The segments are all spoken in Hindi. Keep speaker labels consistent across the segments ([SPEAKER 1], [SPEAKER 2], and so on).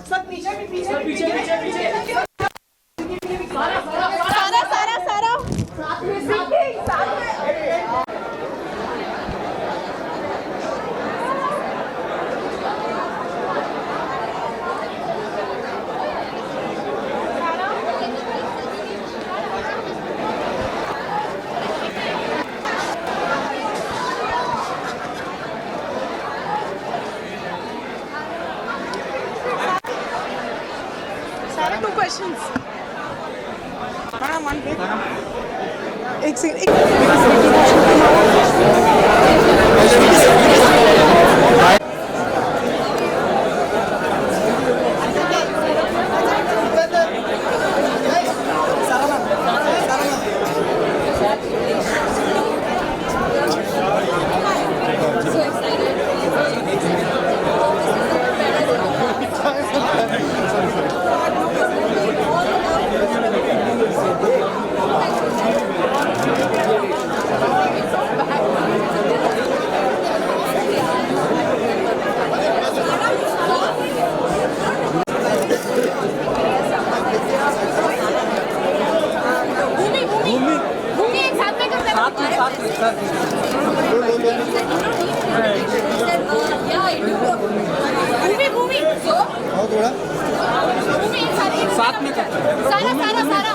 [SPEAKER 1] सब पीछे पीछे पीछे पीछे पीछे Two questions. एक सेकंड
[SPEAKER 2] साथ में सारा सारा सारा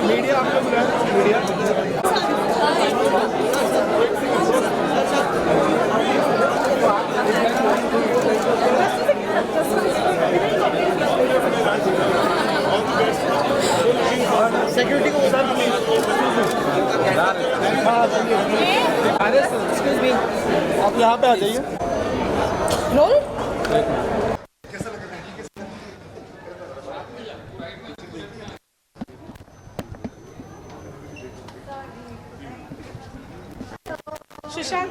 [SPEAKER 2] मीडिया आपको बुलाया मीडिया सिक्योरिटी को बता एक्सक्यूज मी आप यहाँ पे आ जाइए
[SPEAKER 1] रोल सुशांत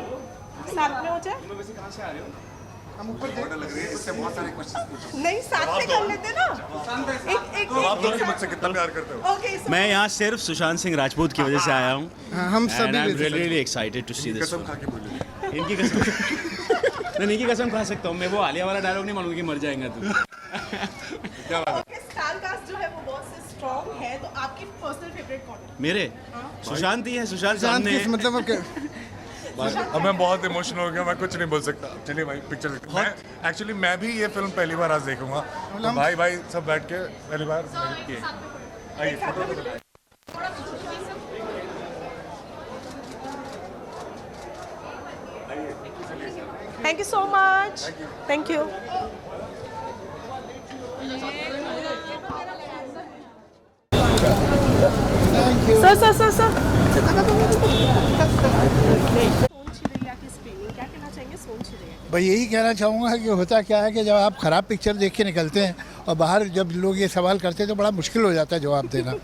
[SPEAKER 1] साथ में हो जाए।
[SPEAKER 2] कहाँ से आ रहे हो?
[SPEAKER 3] हम ऊपर लग रही है, इससे बहुत सारे क्वेश्चंस पूछो।
[SPEAKER 1] नहीं साथ में कर लेते ना। एक
[SPEAKER 3] आप लोग मुझसे कितना प्यार करते हो?
[SPEAKER 1] ओके
[SPEAKER 4] मैं यहाँ सिर्फ सुशांत सिंह राजपूत की वजह से आया हूँ।
[SPEAKER 3] हम सभी
[SPEAKER 4] really excited to see this.
[SPEAKER 3] कसम खा के बोलिए।
[SPEAKER 4] इनकी कसम मैं इनकी कसम खा सकता हूँ। मैं वो आलिया वाला डायलॉग नहीं मानूंगा कि मर जाएगा तू।
[SPEAKER 3] क्या बात है?
[SPEAKER 1] स्टार कास्ट जो है वो बहुत से स्ट्रांग है, तो आपकी पर्सनल फेवरेट कौन है?
[SPEAKER 4] मेरे सुशांत ही है। सुशांत
[SPEAKER 3] शांत
[SPEAKER 4] सामने
[SPEAKER 3] किस मतलब अब मैं बहुत इमोशनल हो गया, मैं कुछ नहीं बोल सकता। चलिए भाई पिक्चर देखते हैं। मैं एक्चुअली मैं भी ये फिल्म पहली बार आज देखूंगा। तो भाई सब बैठ के पहली बार आइए photo.
[SPEAKER 1] Thank you so much. Thank you. Sir
[SPEAKER 5] भाई यही कहना चाहूँगा कि होता क्या है कि जब आप ख़राब पिक्चर देख के निकलते हैं और बाहर जब लोग ये सवाल करते हैं तो बड़ा मुश्किल हो जाता है जवाब देना।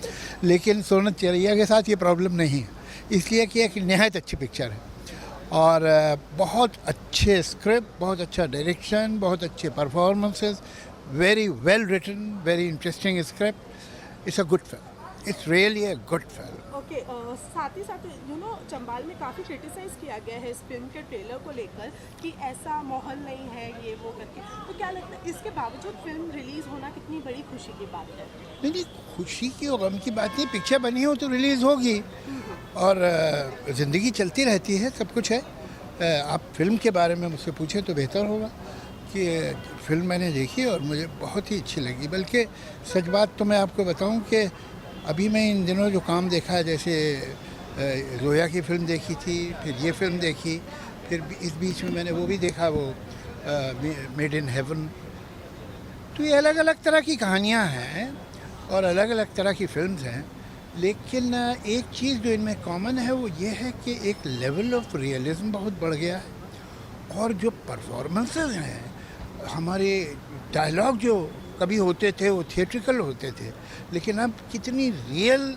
[SPEAKER 5] लेकिन सोनत चेरिया के साथ ये प्रॉब्लम नहीं है, इसलिए कि एक नहायत अच्छी पिक्चर है और बहुत अच्छे स्क्रिप्ट, बहुत अच्छा डायरेक्शन, बहुत अच्छे performances, very well written, very interesting script. It's a good film, it's really a good film.
[SPEAKER 1] Okay, साथ ही साथ चंबाल में काफ़ी क्रिटिसाइज़ किया गया है इस फिल्म के ट्रेलर को लेकर कि ऐसा माहौल नहीं है ये वो करके, तो क्या लगता है इसके बावजूद फिल्म रिलीज़ होना कितनी बड़ी खुशी की बात है?
[SPEAKER 5] नहीं, खुशी की और गम की बात नहीं, पिक्चर बनी हो तो रिलीज़ होगी और ज़िंदगी चलती रहती है, सब कुछ है। आप फिल्म के बारे में मुझसे पूछे तो बेहतर होगा कि फिल्म मैंने देखी और मुझे बहुत ही अच्छी लगी। बल्कि सच बात तो मैं आपको बताऊं कि अभी मैं इन दिनों जो काम देखा है, जैसे जोया की फ़िल्म देखी थी, फिर ये फ़िल्म देखी, फिर इस बीच में मैंने वो भी देखा, वो मेड इन हेवन। तो ये अलग अलग तरह की कहानियाँ हैं और अलग अलग तरह की फिल्म्स हैं, लेकिन एक चीज़ जो इनमें कॉमन है वो ये है कि एक लेवल ऑफ रियलिज्म बहुत बढ़ गया है और जो परफॉर्मेंसेस हैं, हमारे डायलॉग जो कभी होते थे वो थिएट्रिकल होते थे, लेकिन अब कितनी रियल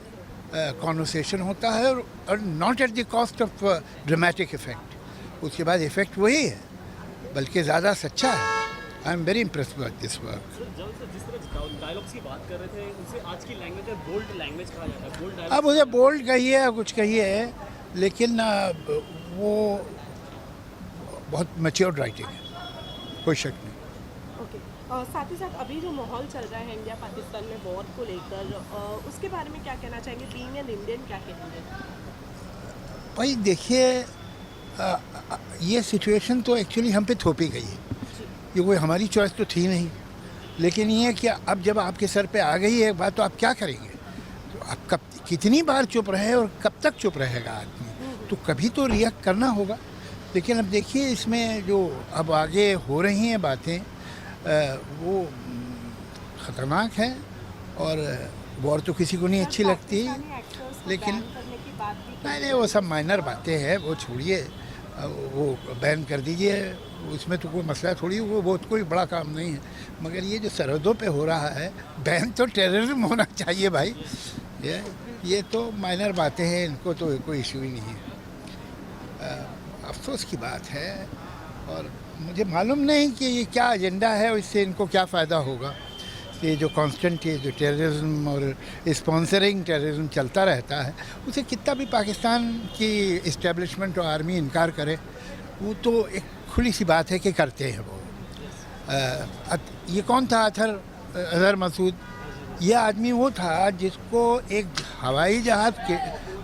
[SPEAKER 5] कॉन्वर्सेशन होता है और not at the cost of dramatic effect. उसके बाद इफ़ेक्ट वही है बल्कि ज़्यादा सच्चा है। I am very impress with this work.
[SPEAKER 4] जिस तरह डायलॉग्स की बात कर रहे थे उनसे आज की लैंग्वेज है बोल्ड लैंग्वेज कहा जाता है, बोल्ड
[SPEAKER 5] अब उसे बोल्ड कहिए या कुछ कहिए, लेकिन वो बहुत मैच्योर्ड राइटिंग है, कोई शक नहीं।
[SPEAKER 1] ओके, साथ ही साथ अभी जो माहौल चल रहा है इंडिया पाकिस्तान में वॉर को लेकर, उसके बारे में क्या कहना चाहेंगे? बीइंग एन इंडियन क्या कहेंगे?
[SPEAKER 5] भाई देखिए, ये सिचुएशन तो एक्चुअली हम पे थोपी गई है, ये कोई हमारी चॉइस तो थी नहीं, लेकिन ये कि अब जब आपके सर पे आ गई है एक बात, तो आप क्या करेंगे? तो आप कब कितनी बार चुप रहे और कब तक चुप रहेगा आदमी? तो कभी तो रिएक्ट करना होगा। लेकिन अब देखिए इसमें जो अब आगे हो रही हैं बातें, वो ख़तरनाक है, और वॉर तो किसी को नहीं अच्छी लगती, लेकिन नहीं वो सब माइनर बातें हैं, वो छोड़िए, वो बैन कर दीजिए, उसमें तो कोई मसला थोड़ी, वो बहुत कोई बड़ा काम नहीं है। मगर ये जो सरहदों पे हो रहा है, बैन तो टेररिज्म होना चाहिए भाई, ये तो माइनर बातें हैं, इनको तो कोई इशू ही नहीं है। अफसोस की बात है, और मुझे मालूम नहीं कि ये क्या एजेंडा है और इससे इनको क्या फ़ायदा होगा। ये जो कांस्टेंट ये जो टेररिज्म और स्पॉन्सरिंग टेररिज्म चलता रहता है, उसे कितना भी पाकिस्तान की इस्टेब्लिशमेंट और आर्मी इनकार करे, वो तो एक खुली सी बात है कि करते हैं वो। ये कौन था अजहर मसूद? ये आदमी वो था जिसको एक हवाई जहाज़ के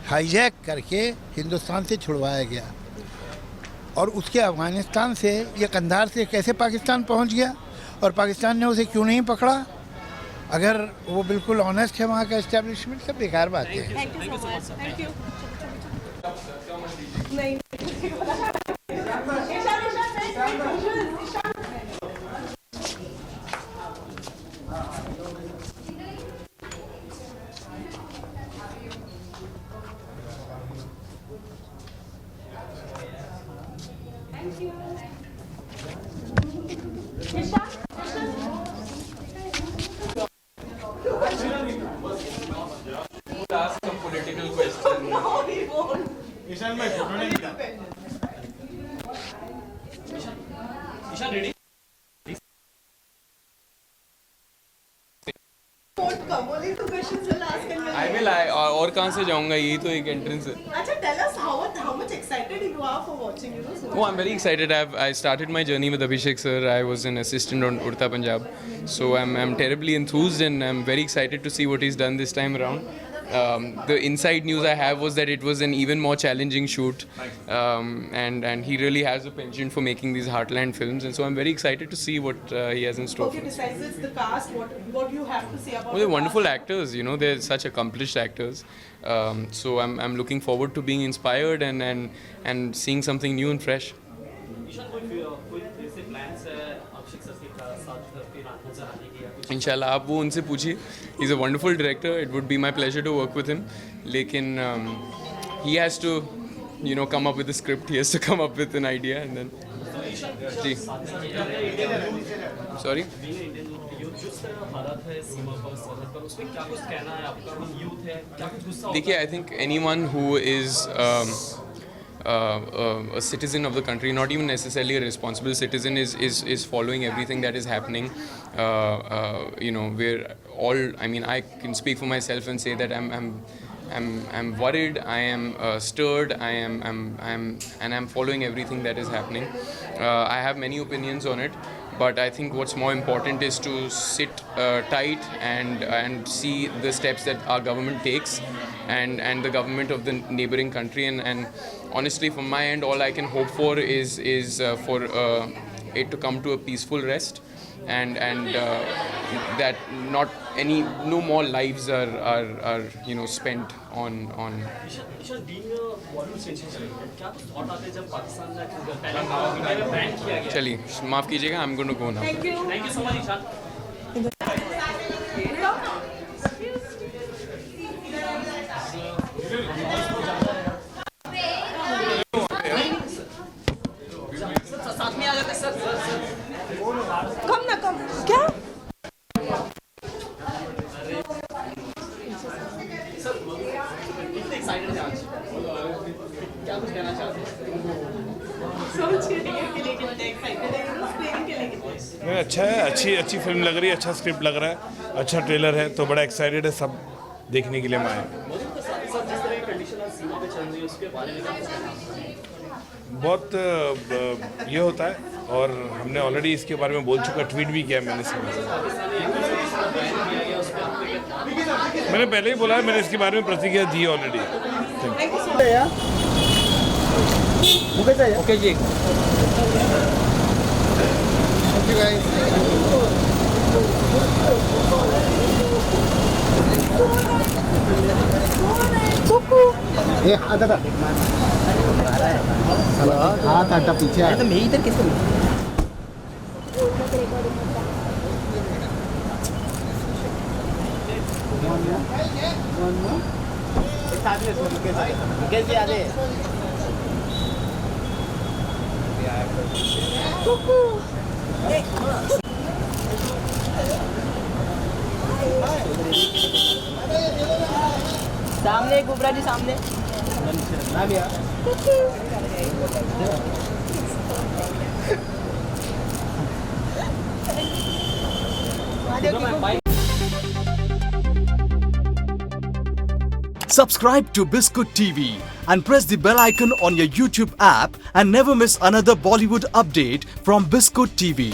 [SPEAKER 5] हाईजैक करके हिंदुस्तान से छुड़वाया गया, और उसके अफ़गानिस्तान से या कंधार से कैसे पाकिस्तान पहुंच गया, और पाकिस्तान ने उसे क्यों नहीं पकड़ा? अगर वो बिल्कुल ऑनेस्ट है वहाँ का इस्टेब्लिशमेंट, सब बेकार बात है।
[SPEAKER 1] Thank you so much. Thank you.
[SPEAKER 4] Ishaan ready?
[SPEAKER 6] I will और कहाँ से जाऊँगा, यही तो एक एंट्रेंस है।
[SPEAKER 1] अच्छा, tell us how much excited you are for watching, you know?
[SPEAKER 6] Oh, I'm very excited. I started my journey with Abhishek sir. I was an assistant on Urta Punjab, so I'm terribly enthused and I'm very excited to see what he's done this time around. The inside news I have was that it was an even more challenging shoot, and he really has a penchant for making these heartland films, and so I'm very excited to see what he has in store
[SPEAKER 1] Okay,
[SPEAKER 6] for us.
[SPEAKER 1] besides this, the cast, what do you have to say about
[SPEAKER 6] Well, they're
[SPEAKER 1] the
[SPEAKER 6] wonderful
[SPEAKER 1] cast?
[SPEAKER 6] actors, you know, they're such accomplished actors. So I'm looking forward to being inspired and seeing something new and fresh.
[SPEAKER 4] Ishan कोई ऐसे प्लान्स है अभिषेक सर के साथ फिर नजर आने के या कुछ?
[SPEAKER 6] इंशाल्लाह आप वो उनसे पूछिए. He's a wonderful director. It would be my pleasure to work with him. लेकिन he has to, you know, come up with a script. He has to come up with an idea and then. Ji. Sorry.
[SPEAKER 4] जिस तरह हालात है सीमा पर सरहद पर, उसमें क्या कुछ कहना है आपका? हम यूथ है, क्या कुछ गुस्सा होता है?
[SPEAKER 6] देखिए, I think anyone who is a citizen of the country, not even necessarily a responsible citizen, is following everything that is happening. You know, we're all. I mean, I can speak for myself and say that I'm worried. I am stirred. I'm following everything that is happening. I have many opinions on it. But I think what's more important is to sit tight and see the steps that our government takes and the government of the neighboring country. And honestly, from my end, all I can hope for is for it to come to a peaceful rest, and that no more lives are you know spent on.
[SPEAKER 4] Ishaan being a Bollywood sensation, क्या कुछ थॉट आते हैं जब पाकिस्तान में पहला इंडिया में बैन किया गया?
[SPEAKER 6] चलिए माफ़ कीजिएगा, I am going to go now.
[SPEAKER 4] Thank you so much Ishaan. साथ में आ जाते सर.
[SPEAKER 1] कम ना कम क्या?
[SPEAKER 4] कितने एक्साइटेड हैं आज? क्या कुछ कहना चाहते हैं?
[SPEAKER 1] सोचिए के लिए कितने एक्साइटेड है, स्क्रीनिंग के लिए कितने
[SPEAKER 7] नहीं, अच्छा है, अच्छी फिल्म लग रही है, अच्छा स्क्रिप्ट लग रहा है, अच्छा ट्रेलर है, तो बड़ा एक्साइटेड है, सब देखने के लिए हम आए हैं।
[SPEAKER 4] जिस तरह की कंडीशन आज सीमा पे चल रही है उसके बारे में क्या कहना है?
[SPEAKER 7] बहुत ये होता है और हमने ऑलरेडी इसके बारे में बोल चुका, ट्वीट भी किया मैंने इसके बारे में। मैंने पहले ही बोला है, मैंने इसके बारे में प्रतिक्रिया दी ऑलरेडी।
[SPEAKER 2] ओके जी ये दादा हाथ हटा पीछे तो मैं इधर किसको
[SPEAKER 8] सामने गुबरा जी सामने
[SPEAKER 9] Subscribe to Biscuit TV and press the bell icon on your YouTube app and never miss another Bollywood update from Biscuit TV.